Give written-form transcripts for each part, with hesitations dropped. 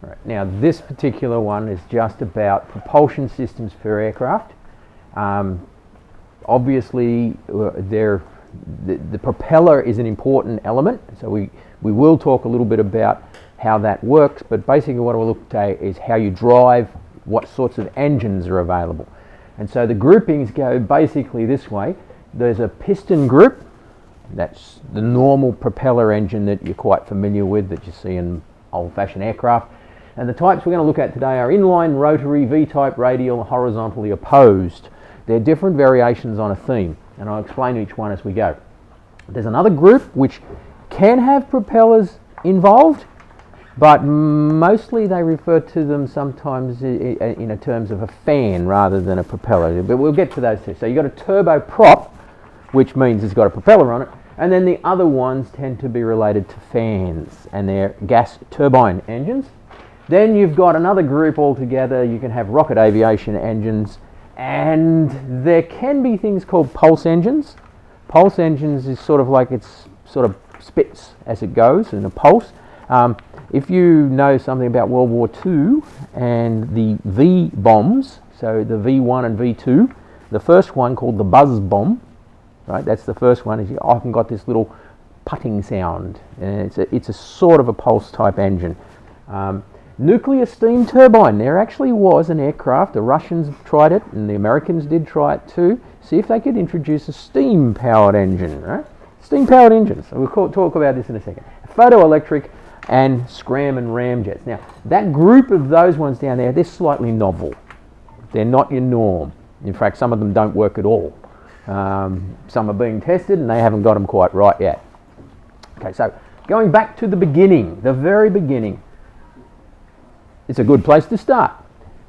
Right. Now this particular one is just about propulsion systems for aircraft. Obviously the propeller is an important element, so we will talk a little bit about how that works, but basically what we'll look at is how you drive, what sorts of engines are available. And so the groupings go basically this way. There's a piston group, that's the normal propeller engine that you're quite familiar with, that you see in old-fashioned aircraft. And the types we're going to look at today are inline, rotary, V-type, radial, horizontally opposed. They're different variations on a theme, and I'll explain each one as we go. There's another group which can have propellers involved, but mostly they refer to them sometimes in terms of a fan rather than a propeller, but we'll get to those two. So you've got a turboprop, which means it's got a propeller on it, and then the other ones tend to be related to fans, and they're gas turbine engines. Then you've got another group altogether. You can have rocket aviation engines, and there can be things called pulse engines. Pulse engines is sort of like it's sort of spits as it goes in a pulse. If you know something about World War II and the V bombs, so the V1 and V2, the first one called the buzz bomb, right? That's the first one. You often got this little putting sound, and it's a sort of a pulse type engine. Nuclear steam turbine. There actually was an aircraft, the Russians tried it and the Americans did try it too, see if they could introduce a steam powered engine, right? Steam powered engines. So we'll talk about this in a second. Photoelectric and scram and ramjets. Now that group of those ones down there, they're slightly novel. They're not your norm. In fact, some of them don't work at all. Some are being tested and they haven't got them quite right yet. Okay, so going back to the beginning, the very beginning, it's a good place to start.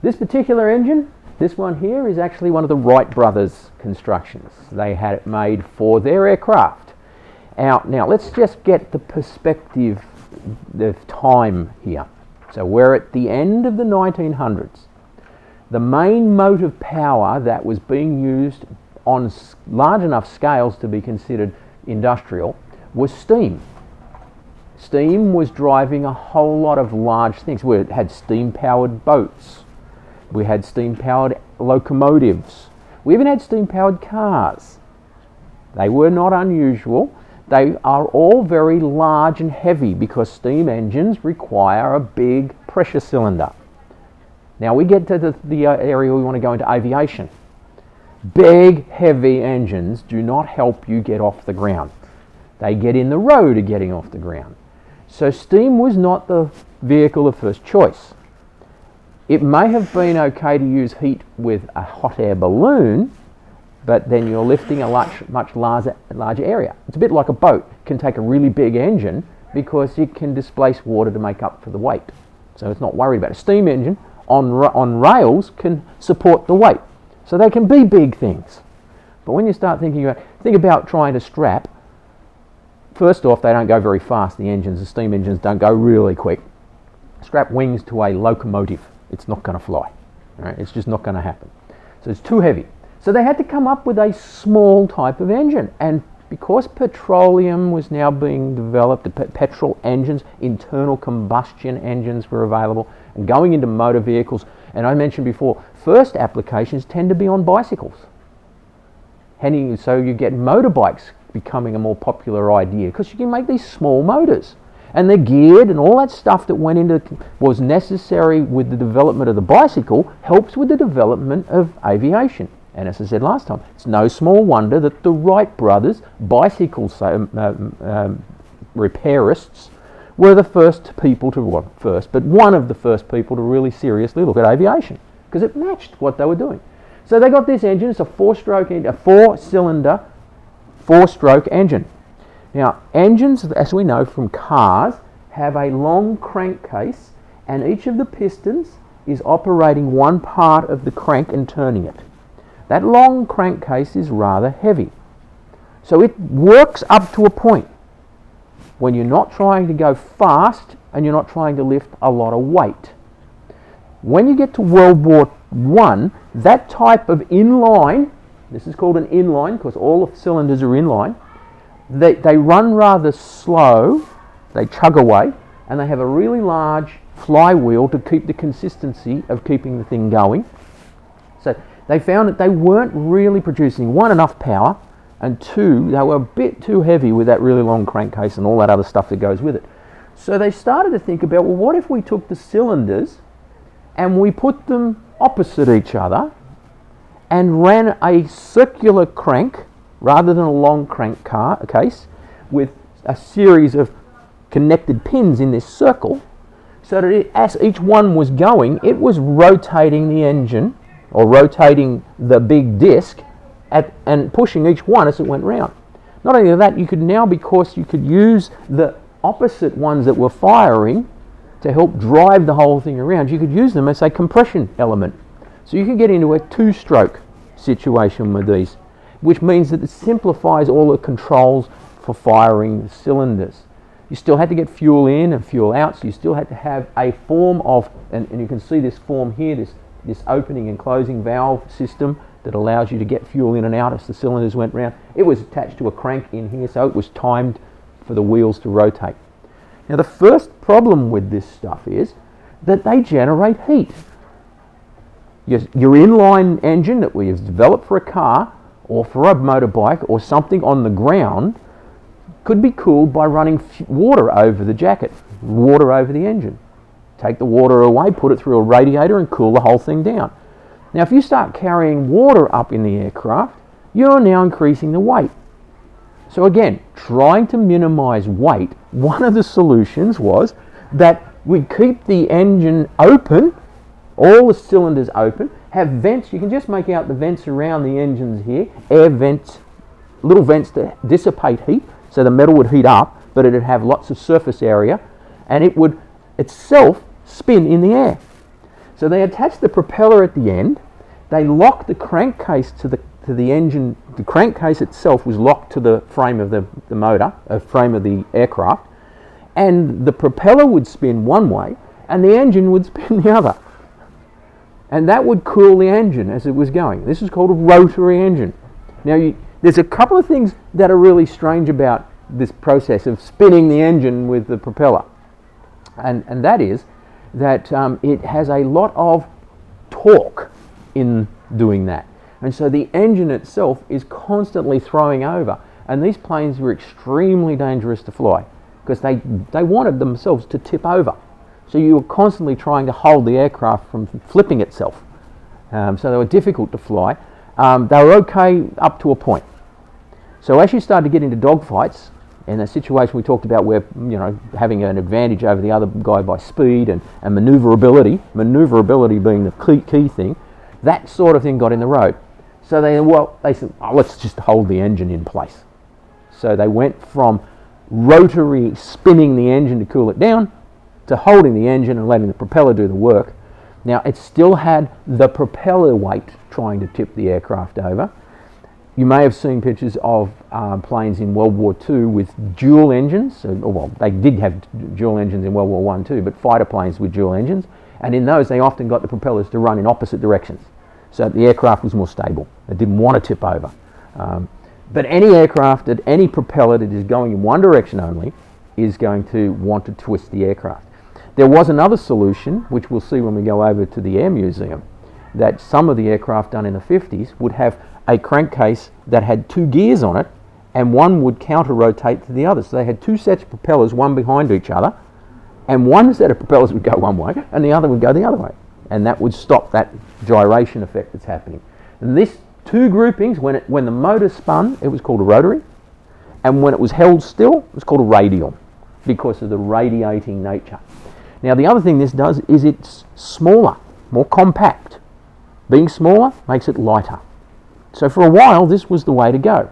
This particular engine, this one here, is actually one of the Wright brothers' constructions. They had it made for their aircraft. Now let's just get the perspective of time here. So we're at the end of the 1900s. The main motive power that was being used on large enough scales to be considered industrial was steam. Steam was driving a whole lot of large things. We had steam-powered boats. We had steam-powered locomotives. We even had steam-powered cars. They were not unusual. They are all very large and heavy because steam engines require a big pressure cylinder. Now we get to the area we want to go into, aviation. Big, heavy engines do not help you get off the ground. They get in the road of getting off the ground. So steam was not the vehicle of first choice. It may have been okay to use heat with a hot air balloon, but then you're lifting a much larger area. It's a bit like a boat. It can take a really big engine because it can displace water to make up for the weight. So it's not worried about it. A steam engine on rails can support the weight. So they can be big things. But when you start think about trying to strap, first off, they don't go very fast, the steam engines don't go really quick. Strap wings to a locomotive, it's not going to fly. Right? It's just not going to happen. So it's too heavy. So they had to come up with a small type of engine. And because petroleum was now being developed, the petrol engines, internal combustion engines were available, and going into motor vehicles, and I mentioned before, first applications tend to be on bicycles. So you get motorbikes becoming a more popular idea because you can make these small motors and they're geared, and all that stuff that was necessary with the development of the bicycle helps with the development of aviation. And as I said last time, it's no small wonder that the Wright brothers, bicycle repairists, were the first people to, one of the first people to really seriously look at aviation because it matched what they were doing. So they got this engine. It's a four-cylinder, four-stroke engine. Now, engines, as we know from cars, have a long crankcase, and each of the pistons is operating one part of the crank and turning it. That long crankcase is rather heavy. So it works up to a point when you're not trying to go fast and you're not trying to lift a lot of weight. When you get to World War I, that type of inline, this is called an inline because all the cylinders are inline, they run rather slow, they chug away, and they have a really large flywheel to keep the consistency of keeping the thing going. So they found that they weren't really producing, one, enough power, and two, they were a bit too heavy with that really long crankcase and all that other stuff that goes with it. So they started to think about, well, what if we took the cylinders and we put them opposite each other and ran a circular crank rather than a long case with a series of connected pins in this circle, so that as each one was going, it was rotating the engine or rotating the big disc and pushing each one as it went round. Not only that, you could now, because you could use the opposite ones that were firing to help drive the whole thing around, you could use them as a compression element. So you can get into a two-stroke situation with these, which means that it simplifies all the controls for firing the cylinders. You still had to get fuel in and fuel out, so you still had to have a form of, and you can see this form here, this opening and closing valve system that allows you to get fuel in and out as the cylinders went round. It was attached to a crank in here, so it was timed for the wheels to rotate. Now the first problem with this stuff is that they generate heat. Your inline engine that we have developed for a car or for a motorbike or something on the ground could be cooled by running water over the jacket, water over the engine. Take the water away, put it through a radiator and cool the whole thing down. Now if you start carrying water up in the aircraft, you're now increasing the weight. So again, trying to minimize weight, one of the solutions was that we keep the engine open, all the cylinders open, have vents. You can just make out the vents around the engines here, air vents, little vents to dissipate heat, so the metal would heat up, but it would have lots of surface area, and it would itself spin in the air. So they attached the propeller at the end, they locked the crankcase to the engine. The crankcase itself was locked to the frame of the motor, frame of the aircraft, and the propeller would spin one way and the engine would spin the other. And that would cool the engine as it was going. This is called a rotary engine. Now there's a couple of things that are really strange about this process of spinning the engine with the propeller. And that is that it has a lot of torque in doing that. And so the engine itself is constantly throwing over. And these planes were extremely dangerous to fly because they wanted themselves to tip over. So you were constantly trying to hold the aircraft from flipping itself. So they were difficult to fly. They were okay up to a point. So as you start to get into dogfights, in a situation we talked about where, having an advantage over the other guy by speed and maneuverability being the key thing, that sort of thing got in the road. So they said, let's just hold the engine in place. So they went from rotary spinning the engine to cool it down to holding the engine and letting the propeller do the work. Now it still had the propeller weight trying to tip the aircraft over. You may have seen pictures of planes in World War II with dual engines. Well, they did have dual engines in World War I too, but fighter planes with dual engines. And in those, they often got the propellers to run in opposite directions. So the aircraft was more stable. It didn't want to tip over. But any aircraft, any propeller that is going in one direction only is going to want to twist the aircraft. There was another solution, which we'll see when we go over to the Air Museum, that some of the aircraft done in the 50s would have a crankcase that had two gears on it, and one would counter-rotate to the other. So they had two sets of propellers, one behind each other, and one set of propellers would go one way, and the other would go the other way. And that would stop that gyration effect that's happening. And this two groupings, when the motor spun, it was called a rotary, and when it was held still, it was called a radial, because of the radiating nature. Now the other thing this does is it's smaller, more compact. Being smaller makes it lighter. So for a while, this was the way to go.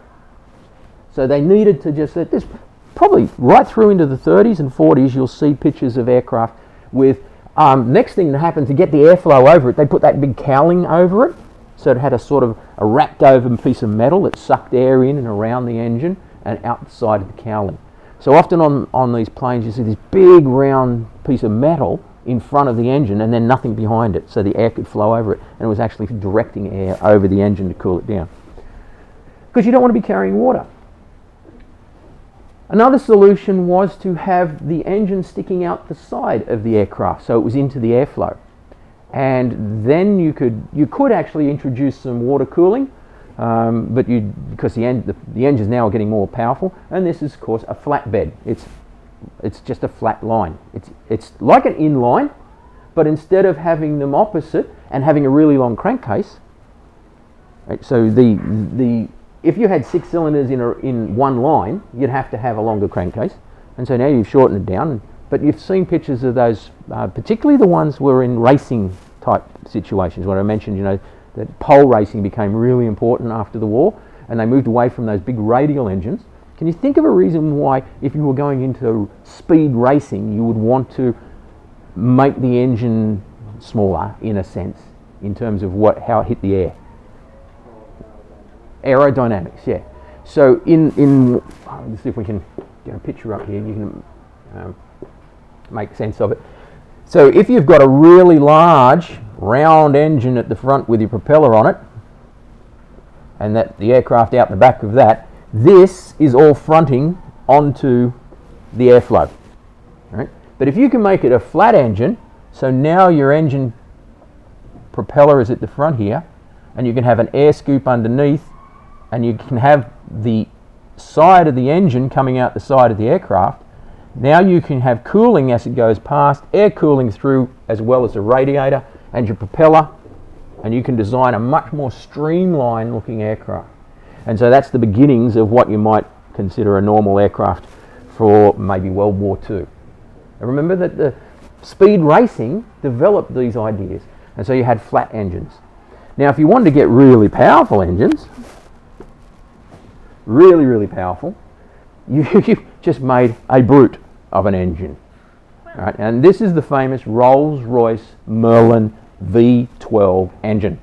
So they needed to just, this probably right through into the 30s and 40s, you'll see pictures of aircraft with, next thing that happened to get the airflow over it, they put that big cowling over it. So it had a sort of a wrapped over piece of metal that sucked air in and around the engine and outside of the cowling. So often on these planes, you see this big round piece of metal in front of the engine and then nothing behind it, so the air could flow over it, and it was actually directing air over the engine to cool it down. Because you don't want to be carrying water. Another solution was to have the engine sticking out the side of the aircraft, so it was into the airflow. And then you could actually introduce some water cooling, but because the engines now are getting more powerful, and this is of course a flat bed. It's just a flat line. It's like an inline, but instead of having them opposite and having a really long crankcase, right, so if you had 6 cylinders in one line, you'd have to have a longer crankcase, and so now you've shortened it down. But you've seen pictures of those, particularly the ones were in racing type situations. When I mentioned, you know, that pole racing became really important after the war, and they moved away from those big radial engines. Can you think of a reason why, if you were going into speed racing, you would want to make the engine smaller, in a sense, in terms of how it hit the air? Aerodynamics, yeah. So let's see if we can get a picture up here. You can make sense of it. So if you've got a really large round engine at the front with your propeller on it, and the aircraft out the back of that, this is all fronting onto the airflow. Right? But if you can make it a flat engine, so now your engine propeller is at the front here, and you can have an air scoop underneath, and you can have the side of the engine coming out the side of the aircraft. Now you can have cooling as it goes past, air cooling through, as well as the radiator and your propeller, and you can design a much more streamlined looking aircraft. And so that's the beginnings of what you might consider a normal aircraft for maybe World War II. And remember that the speed racing developed these ideas, and so you had flat engines. Now if you wanted to get really powerful engines, really powerful, you just made a brute of an engine. Right? And this is the famous Rolls-Royce Merlin V12 engine.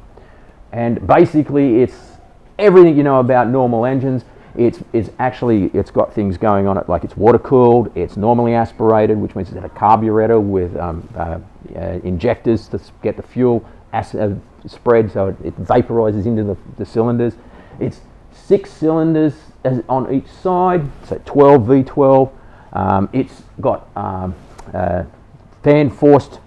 And basically it's everything you know about normal engines. It's got things going on it, like it's water cooled, it's normally aspirated, which means it's got a carburetor with injectors to get the fuel spread so it vaporizes into the cylinders. It's 6 cylinders on each side, so 12 V12. It's got fan forced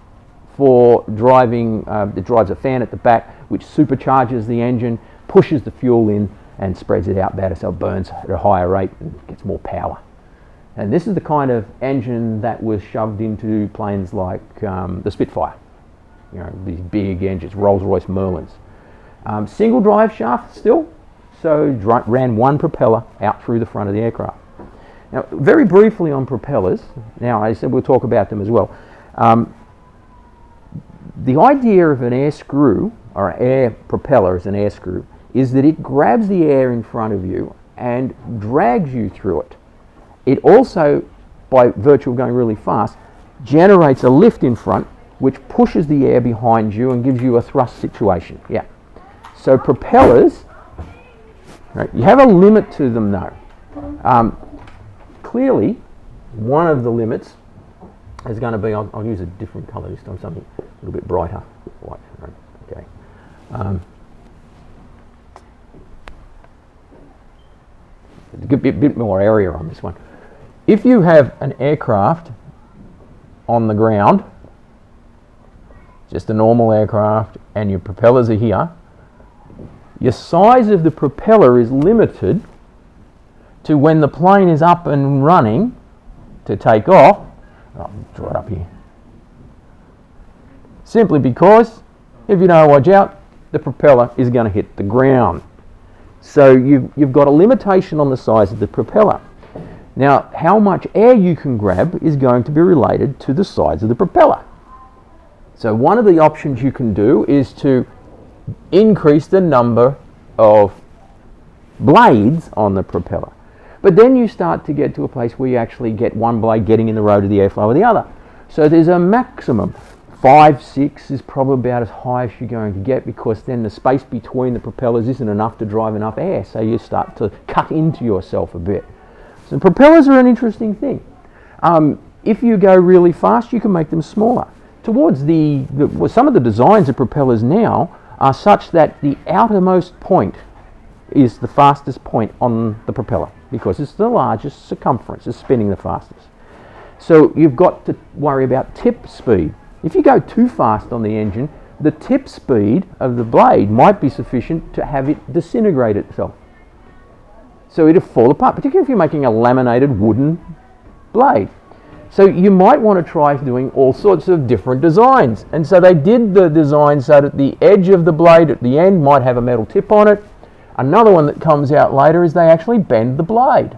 for driving. It drives a fan at the back, which supercharges the engine, pushes the fuel in, and spreads it out better, so it burns at a higher rate and gets more power. And this is the kind of engine that was shoved into planes like the Spitfire. You know, these big engines, Rolls-Royce Merlins. Single drive shaft still. So ran one propeller out through the front of the aircraft. Now, very briefly on propellers. Now, I said we'll talk about them as well. The idea of an air screw, or an air propeller as an air screw, is that it grabs the air in front of you and drags you through it. It also, by virtue of going really fast, generates a lift in front, which pushes the air behind you and gives you a thrust situation. Yeah. So propellers, right, you have a limit to them though. Clearly, one of the limits is going to be, I'll use a different colour this time, something a little bit brighter. White, right, okay. A bit more area on this one. If you have an aircraft on the ground, just a normal aircraft, and your propellers are here, your size of the propeller is limited to when the plane is up and running to take off. I'll draw it up here. Simply because if you don't watch out, the propeller is going to hit the ground. So you've got a limitation on the size of the propeller. Now, how much air you can grab is going to be related to the size of the propeller. So one of the options you can do is to increase the number of blades on the propeller. But then you start to get to a place where you actually get one blade getting in the road of the airflow of the other. So there's a maximum. 5, 6 is probably about as high as you're going to get, because then the space between the propellers isn't enough to drive enough air, so you start to cut into yourself a bit. So propellers are an interesting thing. If you go really fast, you can make them smaller. Towards some of the designs of propellers now are such that the outermost point is the fastest point on the propeller. because it's the largest circumference, it's spinning the fastest. So you've got to worry about tip speed. If you go too fast on the engine, the tip speed of the blade might be sufficient to have it disintegrate itself. So it'll fall apart, particularly if you're making a laminated wooden blade. So you might want to try doing all sorts of different designs. And so they did the design so that the edge of the blade at the end might have a metal tip on it. Another one that comes out later is they actually bend the blade.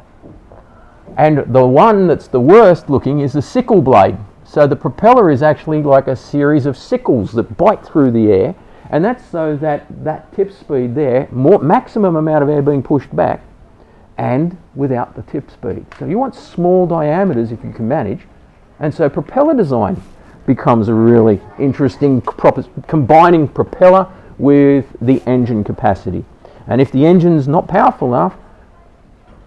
And the one that's the worst looking is the sickle blade. So the propeller is actually like a series of sickles that bite through the air, and that's so that that tip speed there, maximum amount of air being pushed back, and without the tip speed. So you want small diameters if you can manage, and so propeller design becomes a really interesting combining propeller with the engine capacity. And if the engine's not powerful enough,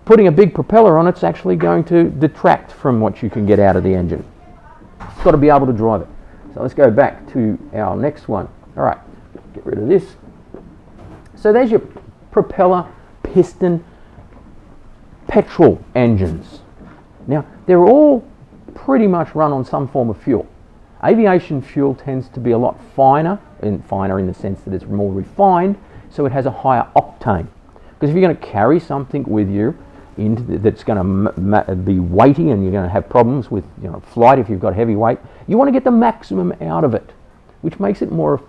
putting a big propeller on it's actually going to detract from what you can get out of the engine. It's got to be able to drive it. So let's go back to our next one. All right, get rid of this. So there's your propeller, piston, petrol engines. Now, they're all pretty much run on some form of fuel. Aviation fuel tends to be a lot finer in the sense that it's more refined, so it has a higher octane. Because if you're going to carry something with you that's going to be weighty and you're going to have problems with flight if you've got heavy weight, you want to get the maximum out of it, which makes it more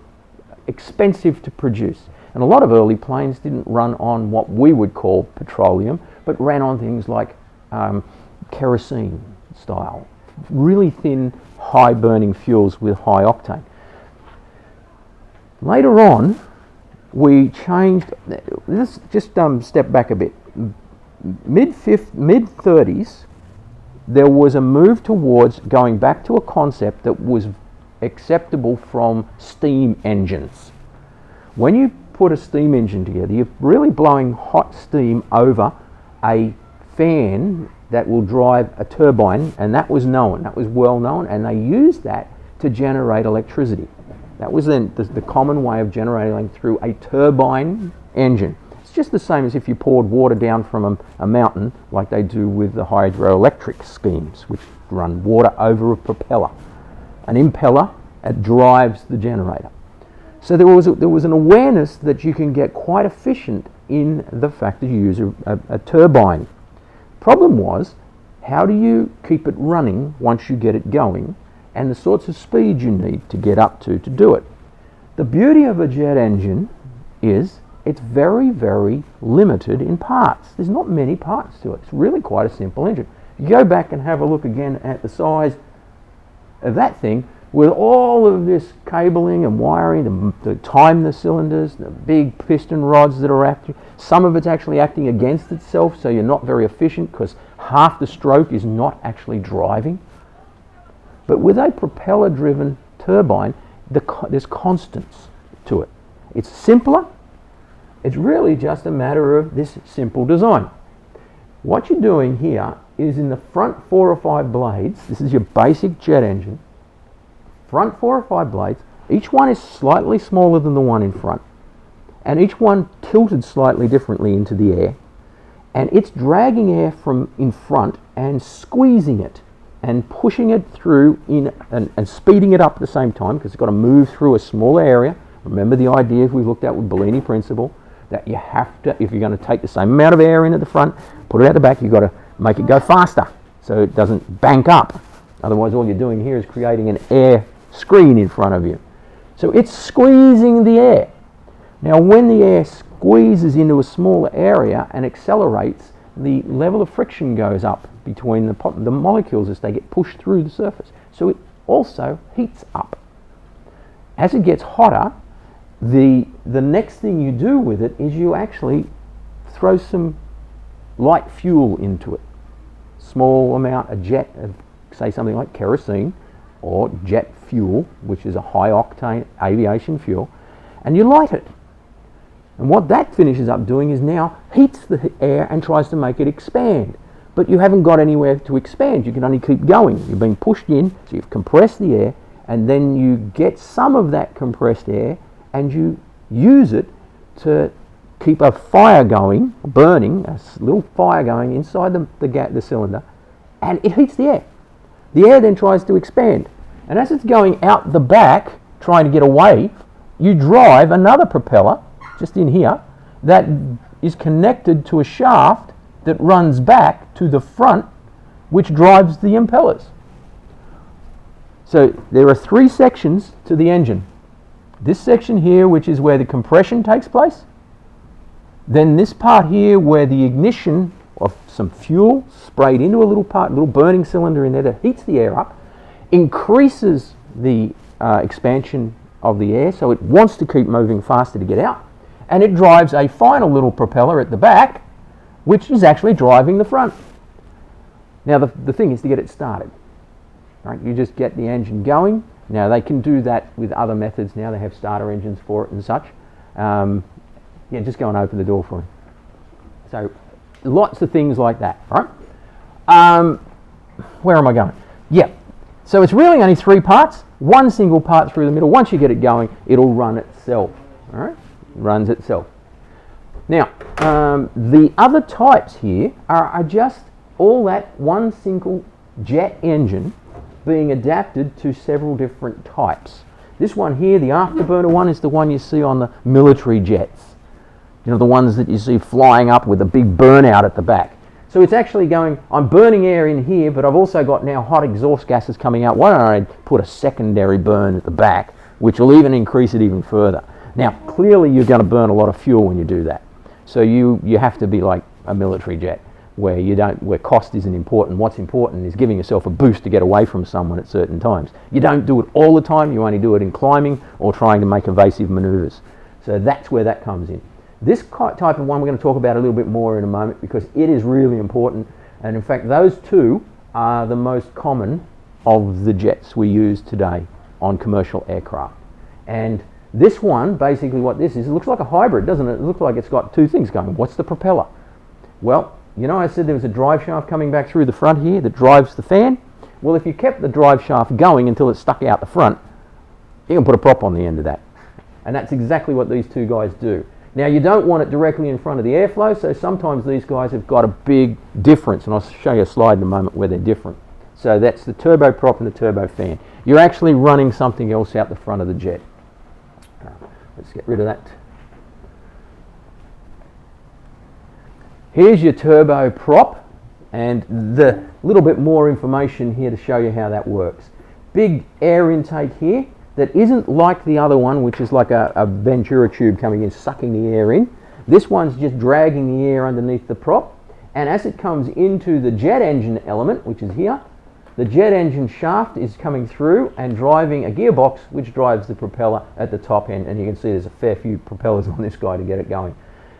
expensive to produce. And a lot of early planes didn't run on what we would call petroleum, but ran on things like kerosene style, really thin, high burning fuels with high octane. Later on, we changed, let's just step back a bit. Mid-30s, there was a move towards going back to a concept that was acceptable from steam engines. When you put a steam engine together, you're really blowing hot steam over a fan that will drive a turbine, and that was known, that was well known, and they used that to generate electricity. That was then the common way of generating through a turbine engine. It's just the same as if you poured water down from a mountain like they do with the hydroelectric schemes, which run water over a propeller. An impeller, it drives the generator. So there was an awareness that you can get quite efficient in the fact that you use a turbine. Problem was, how do you keep it running once you get it going, and the sorts of speed you need to get up to do it? The beauty of a jet engine is it's very, very limited in parts. There's not many parts to it. It's really quite a simple engine. You go back and have a look again at the size of that thing with all of this cabling and wiring to time the cylinders, the big piston rods that are acting. Some of it's actually acting against itself, so you're not very efficient because half the stroke is not actually driving. But with a propeller-driven turbine, there's constants to it. It's simpler. It's really just a matter of this simple design. What you're doing here is in the front 4 or 5 blades, this is your basic jet engine, front 4 or 5 blades, each one is slightly smaller than the one in front, and each one tilted slightly differently into the air, and it's dragging air from in front and squeezing it and pushing it through and speeding it up at the same time, because it's got to move through a smaller area. Remember the idea we looked at with Bellini principle, that you have to, if you're going to take the same amount of air in at the front, put it at the back, you've got to make it go faster so it doesn't bank up. Otherwise all you're doing here is creating an air screen in front of you. So it's squeezing the air. Now when the air squeezes into a smaller area and accelerates, the level of friction goes up between the molecules as they get pushed through the surface. So it also heats up. As it gets hotter, the next thing you do with it is you actually throw some light fuel into it. Small amount, a jet of, say, something like kerosene or jet fuel, which is a high octane aviation fuel, and you light it. And what that finishes up doing is now heats the air and tries to make it expand. But you haven't got anywhere to expand. You can only keep going. You're being pushed in, so you've compressed the air, and then you get some of that compressed air and you use it to keep a fire going, burning, a little fire going inside the cylinder, and it heats the air. The air then tries to expand, and as it's going out the back, trying to get away, you drive another propeller, just in here, that is connected to a shaft that runs back to the front, which drives the impellers. So there are three sections to the engine. This section here, which is where the compression takes place. Then this part here, where the ignition of some fuel sprayed into a little burning cylinder in there that heats the air up, increases the expansion of the air, so it wants to keep moving faster to get out, and it drives a final little propeller at the back, which is actually driving the front. Now the thing is to get it started. Right? You just get the engine going. Now they can do that with other methods now. They have starter engines for it and such. Yeah, just go and open the door for him. So lots of things like that, right? Where am I going? Yeah, so it's really only three parts, one single part through the middle. Once you get it going, it'll run itself, all right? It runs itself. Now, the other types here are just all that one single jet engine being adapted to several different types. This one here, the afterburner one, is the one you see on the military jets. You know, the ones that you see flying up with a big burnout at the back. So it's actually going, I'm burning air in here, but I've also got now hot exhaust gases coming out. Why don't I put a secondary burn at the back, which will even increase it even further. Now, clearly you're going to burn a lot of fuel when you do that. So you have to be like a military jet, where cost isn't important. What's important is giving yourself a boost to get away from someone at certain times. You don't do it all the time. You only do it in climbing or trying to make evasive maneuvers. So that's where that comes in. This type of one we're going to talk about a little bit more in a moment, because it is really important, and in fact those two are the most common of the jets we use today on commercial aircraft. And this one, basically what this is, it looks like a hybrid, doesn't it? It looks like it's got two things going. What's the propeller? Well, you know I said there was a drive shaft coming back through the front here that drives the fan? Well, if you kept the drive shaft going until it stuck out the front, you can put a prop on the end of that. And that's exactly what these two guys do. Now, you don't want it directly in front of the airflow, so sometimes these guys have got a big difference, and I'll show you a slide in a moment where they're different. So that's the turboprop and the turbofan. You're actually running something else out the front of the jet. Let's get rid of that. Here's your turboprop, and the little bit more information here to show you how that works. Big air intake here that isn't like the other one, which is like a Ventura tube coming in, sucking the air in. This one's just dragging the air underneath the prop, and as it comes into the jet engine element, which is here, the jet engine shaft is coming through and driving a gearbox which drives the propeller at the top end, and you can see there's a fair few propellers on this guy to get it going.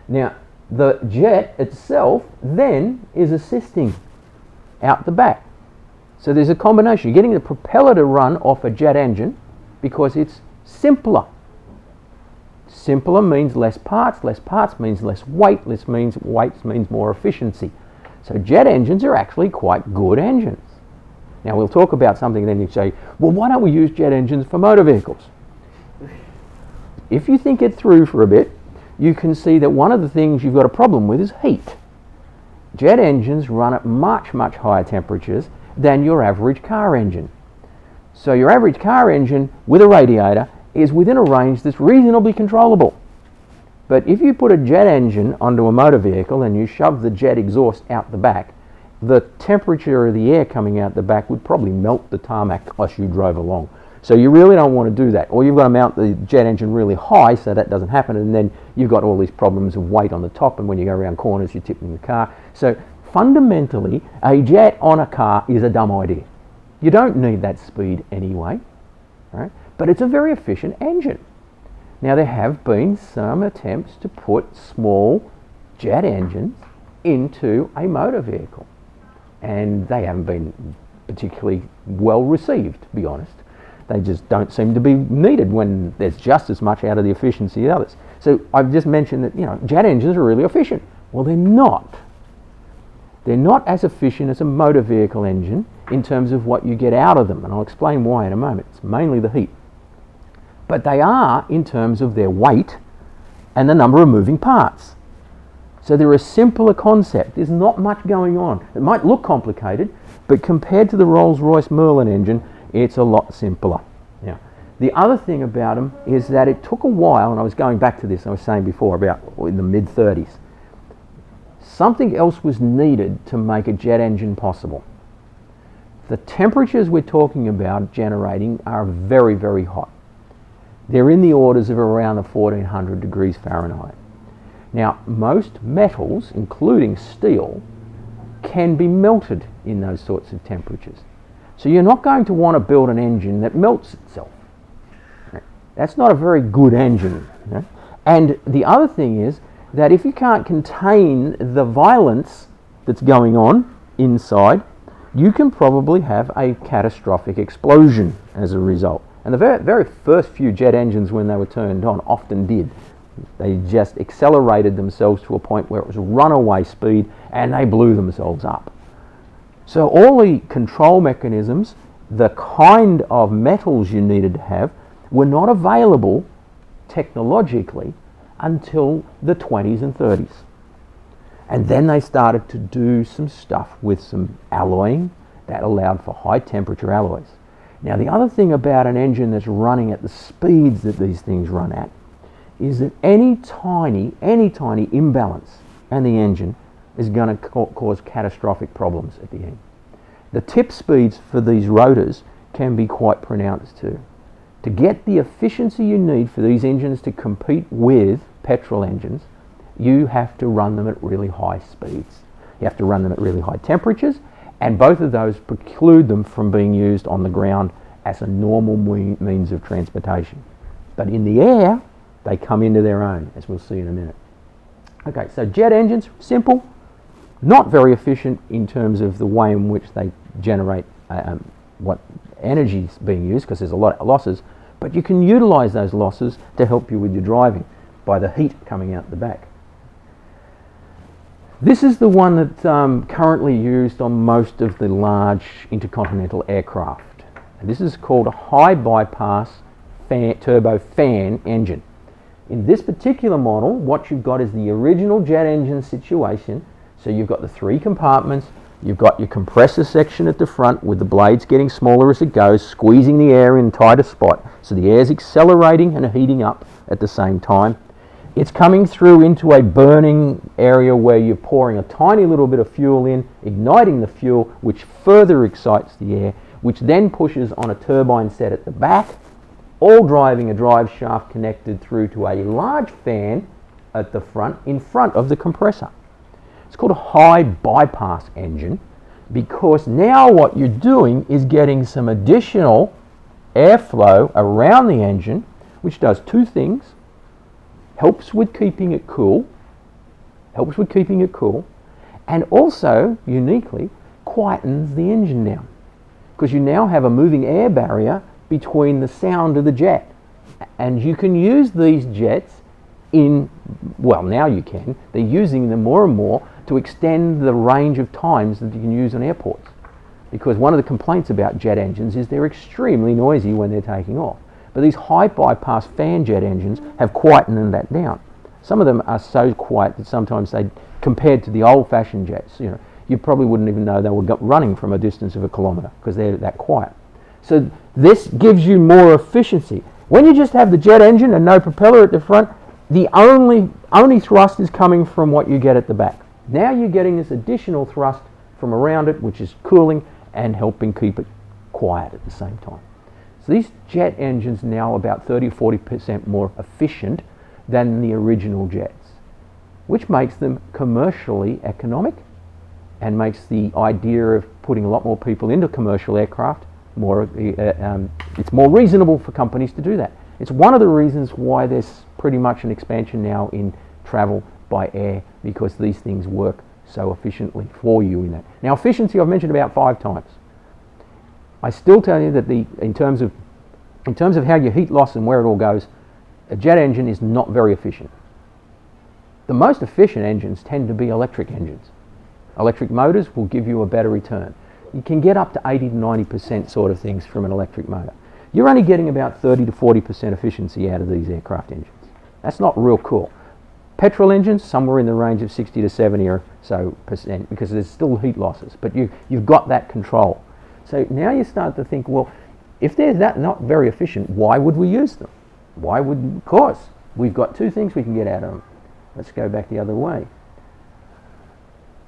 Now, the jet itself then is assisting out the back. So there's a combination. You're getting the propeller to run off a jet engine because it's simpler. Simpler means less parts means less weight means more efficiency. So jet engines are actually quite good engines. Now we'll talk about something, then you say, well, why don't we use jet engines for motor vehicles? If you think it through for a bit, you can see that one of the things you've got a problem with is heat. Jet engines run at much, much higher temperatures than your average car engine. So your average car engine with a radiator is within a range that's reasonably controllable. But if you put a jet engine onto a motor vehicle and you shove the jet exhaust out the back, the temperature of the air coming out the back would probably melt the tarmac as you drove along. So you really don't want to do that. Or you've got to mount the jet engine really high so that doesn't happen, and then you've got all these problems of weight on the top, and when you go around corners you're tipping the car. So fundamentally, a jet on a car is a dumb idea. You don't need that speed anyway, right? But it's a very efficient engine. Now there have been some attempts to put small jet engines into a motor vehicle, and they haven't been particularly well received, to be honest. They just don't seem to be needed when there's just as much out of the efficiency as others. So I've just mentioned that, you know, jet engines are really efficient. Well, they're not. They're not as efficient as a motor vehicle engine in terms of what you get out of them, and I'll explain why in a moment. It's mainly the heat. But they are in terms of their weight and the number of moving parts. So they're a simpler concept. There's not much going on. It might look complicated, but compared to the Rolls-Royce Merlin engine, it's a lot simpler. Now, the other thing about them is that it took a while, and I was going back to this, I was saying before, about in the mid-30s. Something else was needed to make a jet engine possible. The temperatures we're talking about generating are very, very hot. They're in the orders of around the 1400 degrees Fahrenheit. Now, most metals, including steel, can be melted in those sorts of temperatures. So you're not going to want to build an engine that melts itself. That's not a very good engine. And the other thing is that if you can't contain the violence that's going on inside, you can probably have a catastrophic explosion as a result. And the very first few jet engines, when they were turned on, often did. They just accelerated themselves to a point where it was runaway speed and they blew themselves up. So all the control mechanisms, the kind of metals you needed to have, were not available technologically until the 20s and 30s. And then they started to do some stuff with some alloying that allowed for high temperature alloys. Now, the other thing about an engine that's running at the speeds that these things run at is that any tiny imbalance in the engine is going to cause catastrophic problems at the end. The tip speeds for these rotors can be quite pronounced too. To get the efficiency you need for these engines to compete with petrol engines, you have to run them at really high speeds. You have to run them at really high temperatures, and both of those preclude them from being used on the ground as a normal means of transportation. But in the air, they come into their own, as we'll see in a minute. Okay, so jet engines, simple, not very efficient in terms of the way in which they generate what energy is being used, because there's a lot of losses, but you can utilize those losses to help you with your driving by the heat coming out the back. This is the one that's currently used on most of the large intercontinental aircraft. And this is called a high bypass turbo fan engine. In this particular model, what you've got is the original jet engine situation. So you've got the three compartments, you've got your compressor section at the front with the blades getting smaller as it goes, squeezing the air in a tighter spot. So the air's accelerating and heating up at the same time. It's coming through into a burning area where you're pouring a tiny little bit of fuel in, igniting the fuel, which further excites the air, which then pushes on a turbine set at the back, all driving a drive shaft connected through to a large fan at the front, in front of the compressor. It's called a high bypass engine because now what you're doing is getting some additional airflow around the engine, which does two things. Helps with keeping it cool, and also, uniquely, quietens the engine down. Because you now have a moving air barrier between the sound of the jet. And you can use these jets now you can, they're using them more and more to extend the range of times that you can use on airports. Because one of the complaints about jet engines is they're extremely noisy when they're taking off. But these high bypass fan jet engines have quietened that down. Some of them are so quiet that sometimes they, compared to the old-fashioned jets, you probably wouldn't even know they were running from a distance of 1 kilometre because they're that quiet. So this gives you more efficiency. When you just have the jet engine and no propeller at the front, the only thrust is coming from what you get at the back. Now you're getting this additional thrust from around it, which is cooling and helping keep it quiet at the same time. So these jet engines now are about 30-40% more efficient than the original jets, which makes them commercially economic and makes the idea of putting a lot more people into commercial aircraft it's more reasonable for companies to do that. It's one of the reasons why there's pretty much an expansion now in travel by air, because these things work so efficiently for you in that. Now, efficiency I've mentioned about 5 times. I still tell you that in terms of how your heat loss and where it all goes, a jet engine is not very efficient. The most efficient engines tend to be electric engines. Electric motors will give you a better return. You can get up to 80 to 90% sort of things from an electric motor. You're only getting about 30 to 40% efficiency out of these aircraft engines. That's not real cool. Petrol engines, somewhere in the range of 60 to 70 or so percent, because there's still heat losses, but you've got that control. So now you start to think, well, if they're that not very efficient, why would we use them? Why would, of course, we've got two things we can get out of them. Let's go back the other way.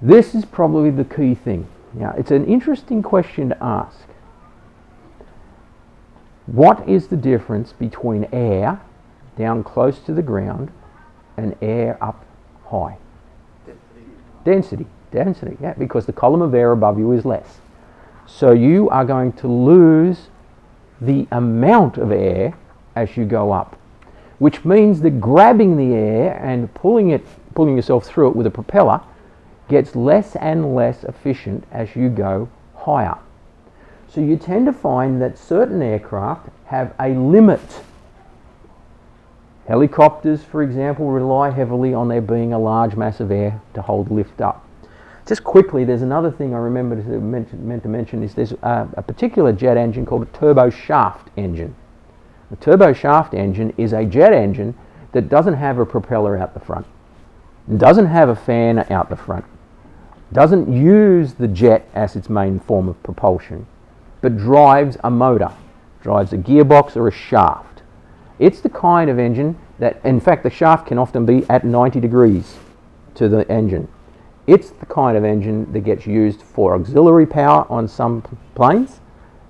This is probably the key thing. Now, it's an interesting question to ask. What is the difference between air down close to the ground and air up high? Density, yeah, because the column of air above you is less. So you are going to lose the amount of air as you go up, which means that grabbing the air and pulling yourself through it with a propeller gets less and less efficient as you go higher. So you tend to find that certain aircraft have a limit. Helicopters, for example, rely heavily on there being a large mass of air to hold lift up. Just quickly, there's another thing I meant to mention is there's a particular jet engine called a turbo shaft engine. A turbo shaft engine is a jet engine that doesn't have a propeller out the front, doesn't have a fan out the front, doesn't use the jet as its main form of propulsion, but drives a motor, drives a gearbox or a shaft. It's the kind of engine that, in fact, the shaft can often be at 90 degrees to the engine. It's the kind of engine that gets used for auxiliary power on some planes.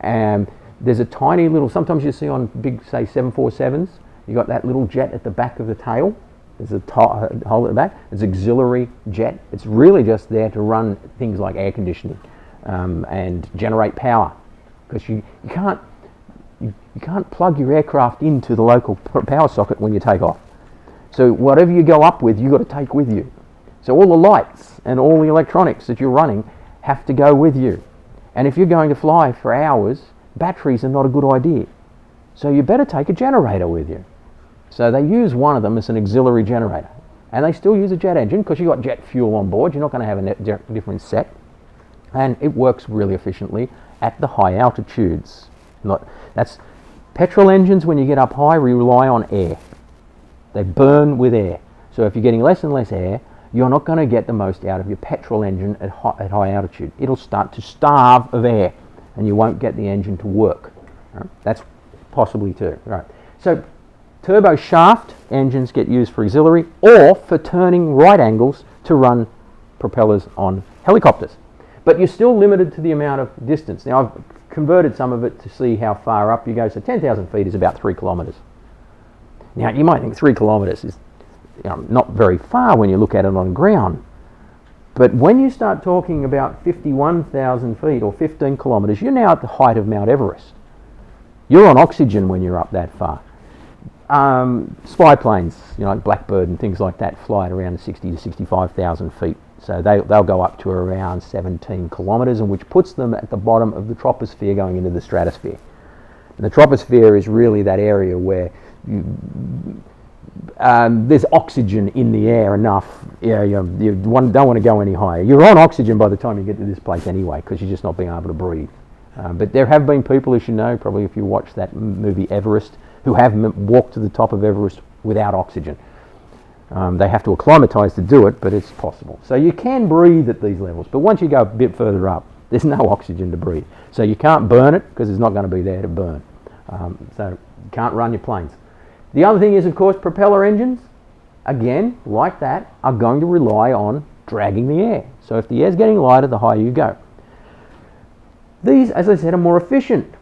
And there's a tiny little, sometimes you see on big, say, 747s, you got that little jet at the back of the tail. There's a hole at the back. It's auxiliary jet. It's really just there to run things like air conditioning and generate power, because you can't plug your aircraft into the local power socket when you take off. So whatever you go up with, you've got to take with you. So all the lights and all the electronics that you're running have to go with you. And if you're going to fly for hours, batteries are not a good idea. So you better take a generator with you. So they use one of them as an auxiliary generator. And they still use a jet engine because you've got jet fuel on board. You're not going to have a different set. And it works really efficiently at the high altitudes. That's petrol engines. When you get up high, rely on air. They burn with air. So if you're getting less and less air, you're not going to get the most out of your petrol engine at high altitude. It'll start to starve of air, and you won't get the engine to work. Right? That's possibly too. Right. So turbo shaft engines get used for auxiliary or for turning right angles to run propellers on helicopters. But you're still limited to the amount of distance. Now, I've converted some of it to see how far up you go. So 10,000 feet is about 3 kilometres. Now, you might think 3 kilometres is not very far when you look at it on ground. But when you start talking about 51,000 feet or 15 kilometres, you're now at the height of Mount Everest. You're on oxygen when you're up that far. Spy planes, like Blackbird and things like that, fly at around 60 to 65,000 feet. So they'll go up to around 17 kilometres, and which puts them at the bottom of the troposphere going into the stratosphere. And the troposphere is really that area where there's oxygen in the air enough. You don't want to go any higher. You're on oxygen by the time you get to this place anyway, because you're just not being able to breathe. But there have been people, as you know, probably if you watch that movie Everest, who have walked to the top of Everest without oxygen. They have to acclimatise to do it, but it's possible. So you can breathe at these levels, but once you go a bit further up, there's no oxygen to breathe. So you can't burn it because it's not going to be there to burn. So you can't run your planes. The other thing is, of course, propeller engines, again, like that, are going to rely on dragging the air. So if the air's getting lighter, the higher you go. These, as I said, are more efficient.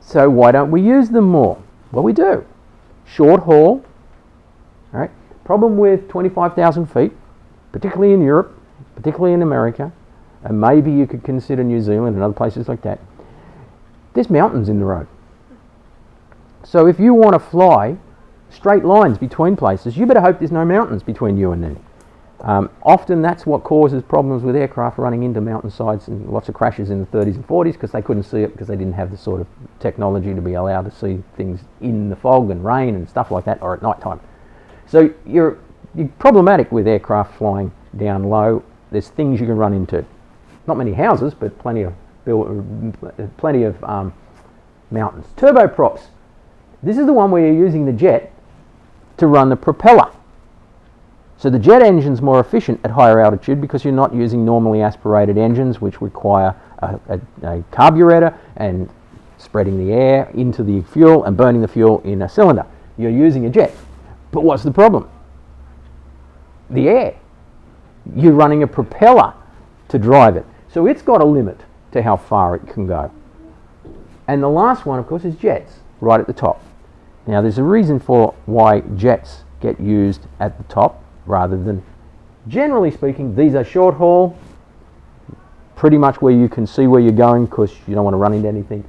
So why don't we use them more? Well, we do. Short haul. All right. Problem with 25,000 feet, particularly in Europe, particularly in America, and maybe you could consider New Zealand and other places like that, there's mountains in the road. So if you want to fly straight lines between places, you better hope there's no mountains between you and them. Often that's what causes problems with aircraft running into mountainsides, and lots of crashes in the 30s and 40s because they couldn't see it, because they didn't have the sort of technology to be allowed to see things in the fog and rain and stuff like that, or at night time. So you're problematic with aircraft flying down low. There's things you can run into. Not many houses, but plenty of mountains. Turboprops. This is the one where you're using the jet to run the propeller. So the jet engine's more efficient at higher altitude because you're not using normally aspirated engines which require a carburetor and spreading the air into the fuel and burning the fuel in a cylinder. You're using a jet. But what's the problem? The air. You're running a propeller to drive it. So it's got a limit to how far it can go. And the last one, of course, is jets, right at the top. Now, there's a reason for why jets get used at the top rather than, generally speaking, these are short haul, pretty much where you can see where you're going because you don't want to run into anything.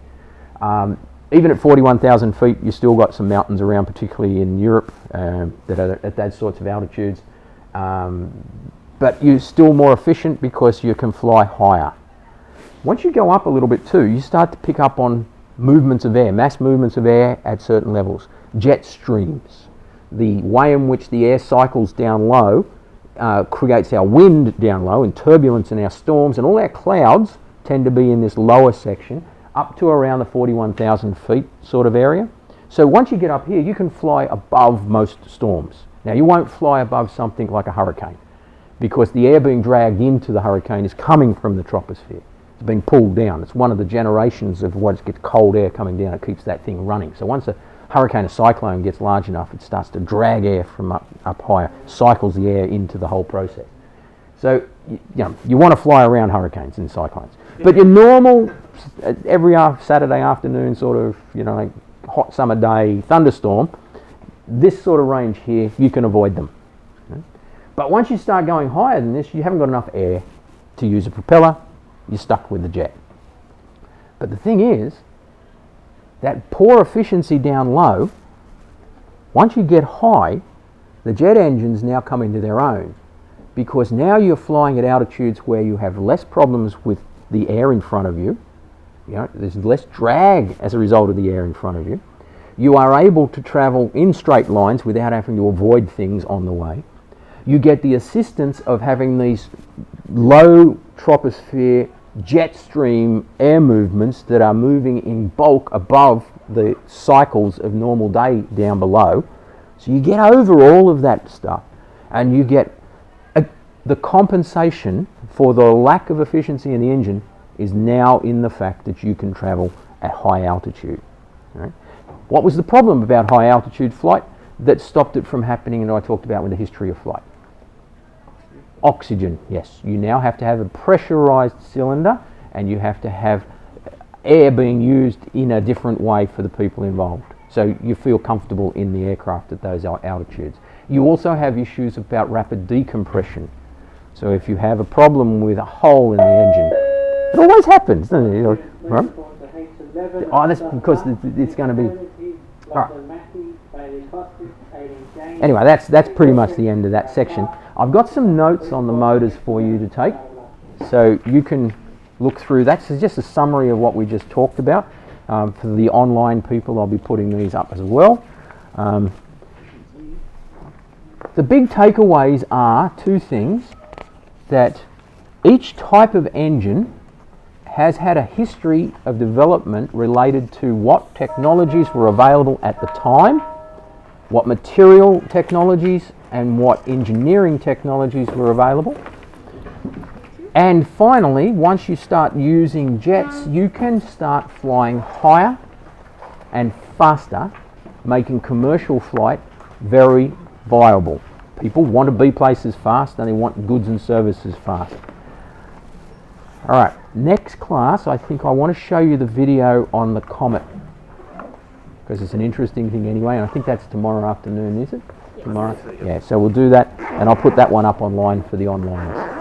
Even at 41,000 feet, you've still got some mountains around, particularly in Europe, that are at those sorts of altitudes. But you're still more efficient because you can fly higher. Once you go up a little bit too, you start to pick up on movements of air, mass movements of air at certain levels. Jet streams. The way in which the air cycles down low creates our wind down low and turbulence in our storms, and all our clouds tend to be in this lower section up to around the 41,000 feet sort of area. So once you get up here, you can fly above most storms. Now, you won't fly above something like a hurricane because the air being dragged into the hurricane is coming from the troposphere. It's being pulled down. It's one of the generations of what gets cold air coming down. It keeps that thing running. So once a hurricane or cyclone gets large enough, it starts to drag air from up higher, cycles the air into the whole process. So you want to fly around hurricanes and cyclones. But your normal, every Saturday afternoon sort of, like hot summer day thunderstorm, this sort of range here, you can avoid them. But once you start going higher than this, you haven't got enough air to use a propeller. You're stuck with the jet. But the thing is, that poor efficiency down low, once you get high, the jet engines now come into their own because now you're flying at altitudes where you have less problems with the air in front of you. There's less drag as a result of the air in front of you. You are able to travel in straight lines without having to avoid things on the way. You get the assistance of having these low troposphere jet stream air movements that are moving in bulk above the cycles of normal day down below. So you get over all of that stuff and you get the compensation for the lack of efficiency in the engine is now in the fact that you can travel at high altitude. Right? What was the problem about high altitude flight that stopped it from happening, and I talked about with the history of flight? Oxygen, yes. You now have to have a pressurized cylinder and you have to have air being used in a different way for the people involved. So you feel comfortable in the aircraft at those altitudes. You also have issues about rapid decompression. So if you have a problem with a hole in the engine, it always happens, doesn't it? Right? Oh, that's because it's going to be... Right. Anyway, that's pretty much the end of that section. I've got some notes on the motors for you to take, so you can look through that. So just a summary of what we just talked about. For the online people, I'll be putting these up as well. The big takeaways are two things: that each type of engine has had a history of development related to what technologies were available at the time, what material technologies and what engineering technologies were available. And finally, once you start using jets, you can start flying higher and faster, making commercial flight very viable. People want to be places fast and they want goods and services fast. All right, next class, I think I want to show you the video on the Comet, because it's an interesting thing anyway, and I think that's tomorrow afternoon, is it? Tomorrow? Yeah, so we'll do that, and I'll put that one up online for the onliners.